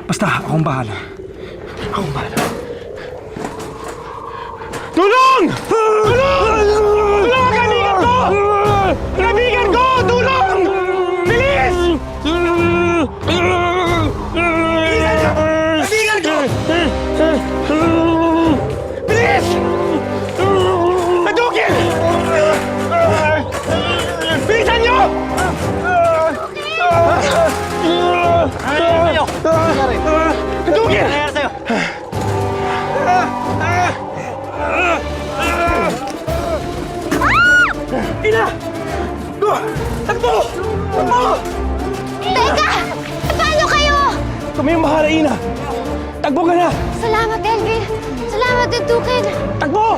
Basta, akong bahala. Akong bahala. Tulong! Tulong! Tulong! Kaibigan ko! Kaibigan ko! Tulong! Bilis! Kaibigan ko! Bilis! Hadouken! Bilisan niyo! Hadouken! Ina! Takbo! Takbo! Teka! Paano kayo? Kami yung bahala, Ina! Takbo ka na! Salamat, Elvin! Salamat, Dudukin! Takbo!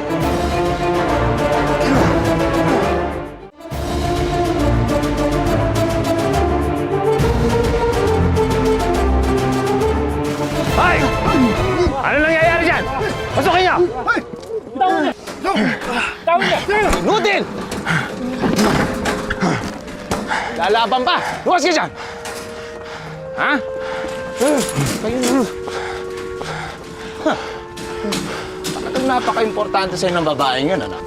Hoy! Ano nangyayari dyan? Pasukin niyo! Tawin niyo! Nutin! Lalaban pa! Luwas ka dyan! Ha? Kayo na. Talagang napaka-importante sa'yo ng babaeng yun, anak.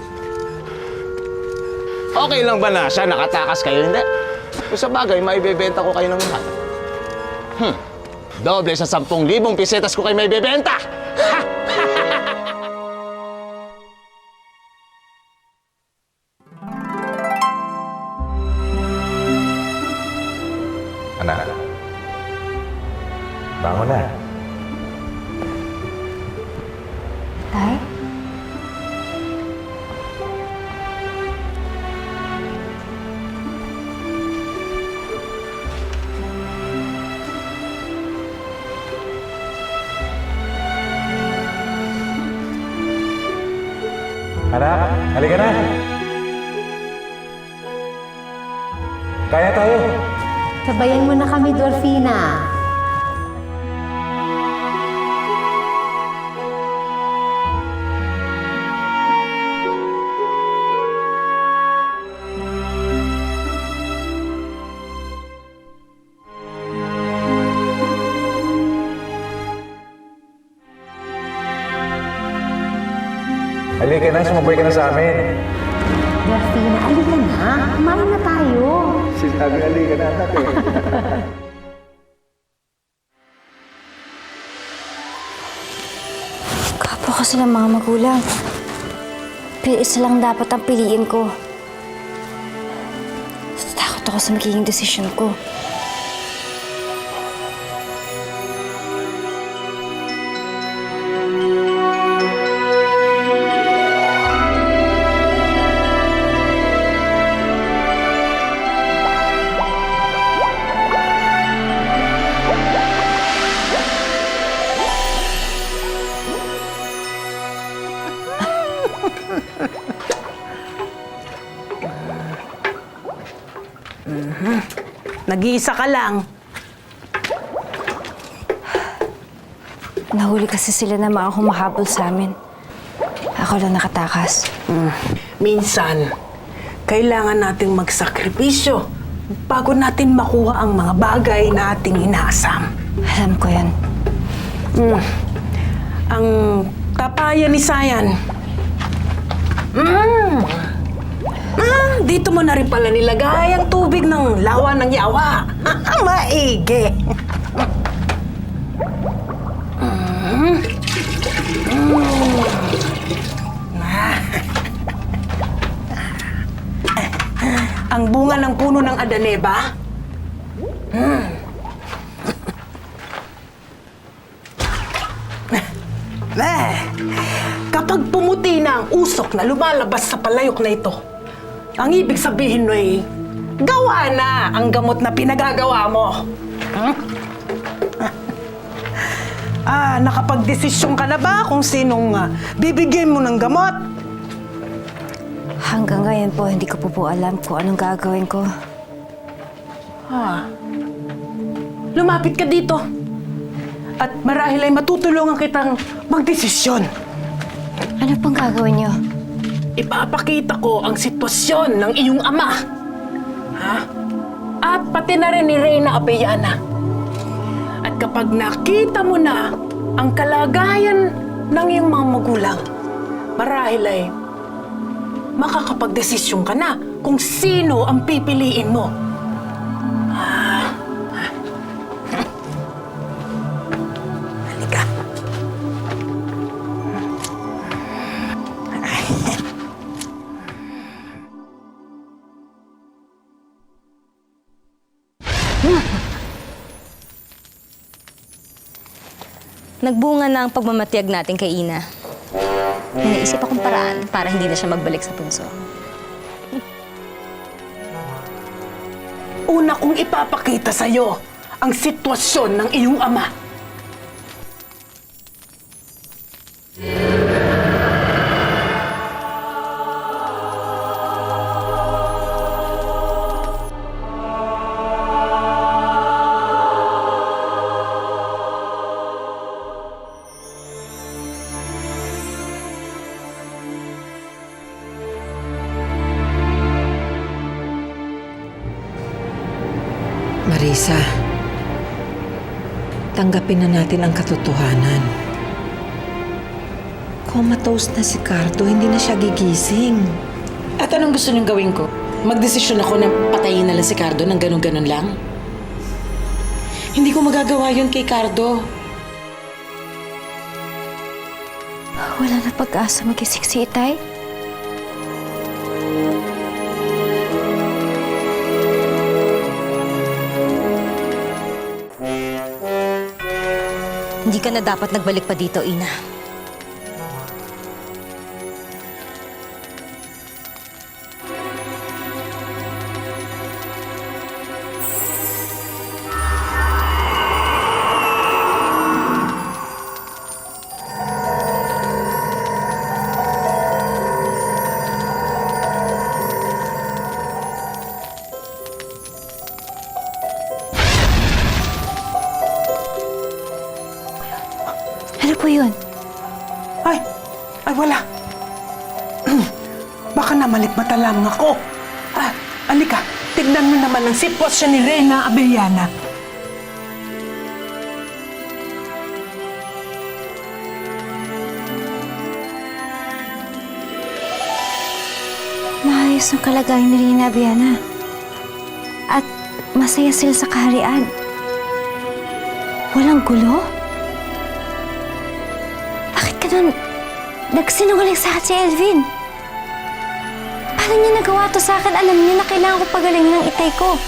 Okay lang ba na siya nakatakas kayo? Hindi. Kung sa bagay, maibebenta ko kayo ng lahat. Doble sa 10,000 pesetas ko kayo maibebenta! Ha! Anak, bangon na. Tay? Anak, halika na. Kaya tayo. Sabayan mo na kami, Dorfina. Halika na, sumabay ka na sa amin. Dorfina, alika na. Kumain na tayo. Sinabi, halika na, anak eh. Kapwa ko silang mga magulang. Pero isa lang dapat ang piliin ko. Takot ako sa magiging desisyon ko. Nag-iisa ka lang. Nahuli kasi sila na mga humahabol sa amin. Ako lang nakatakas. Minsan, kailangan nating magsakripisyo bago natin makuha ang mga bagay na ating inaasam. Alam ko yan. Ang tapayan ni Sayan. Dito mo na rin pala nilagay ang tubig ng lawa ng yawa. Maigi. Ang bunga ng puno ng adaneba. Kapag pumuti na ang usok na lumalabas sa palayok na ito, ang ibig sabihin ay gawa na ang gamot na pinagagawa mo. Nakapag-desisyon ka na ba kung sinong bibigyan mo ng gamot? Hanggang ngayon po, hindi ko po alam kung anong gagawin ko. Lumapit ka dito. At marahil ay matutulungan kitang magdesisyon. Ano pang gagawin niyo? Ipapakita ko ang sitwasyon ng iyong ama. At pati na rin ni Reyna Abellana. At kapag kapag nakita mo na ang kalagayan ng iyong mga magulang, marahil ay makakapagdesisyon ka na kung sino ang pipiliin mo. Halika. Nagbunga na ang pagmamatiyag natin kay Ina. May naisip akong paraan para hindi na siya magbalik sa punso. Una kong ipapakita sa'yo ang sitwasyon ng iyong ama. Marisa, tanggapin na natin ang katotohanan. Comatose na si Cardo, hindi na siya gigising. At anong gusto niyong gawin ko? Magdesisyon ako na patayin na lang si Cardo ng ganun-ganun lang? Hindi ko magagawa yun kay Cardo. Wala na pag-asa magising si Itay. Hindi ka na dapat nagbalik pa dito, Ina. Ano po yun? Ay, wala. Baka namalikmata lamang ako. Alika, tignan mo naman ang sitwasyon ni Reyna Abellana. Maayos ang kalagayan ni Reyna Abellana. At masaya sila sa kaharian. Walang gulo? Bakit ganun? Nagsinungaling sa akin si Elvin. Paano niya nagawa to sa akin? Alam niya na kailangan ko pagalingin ng Itay ko.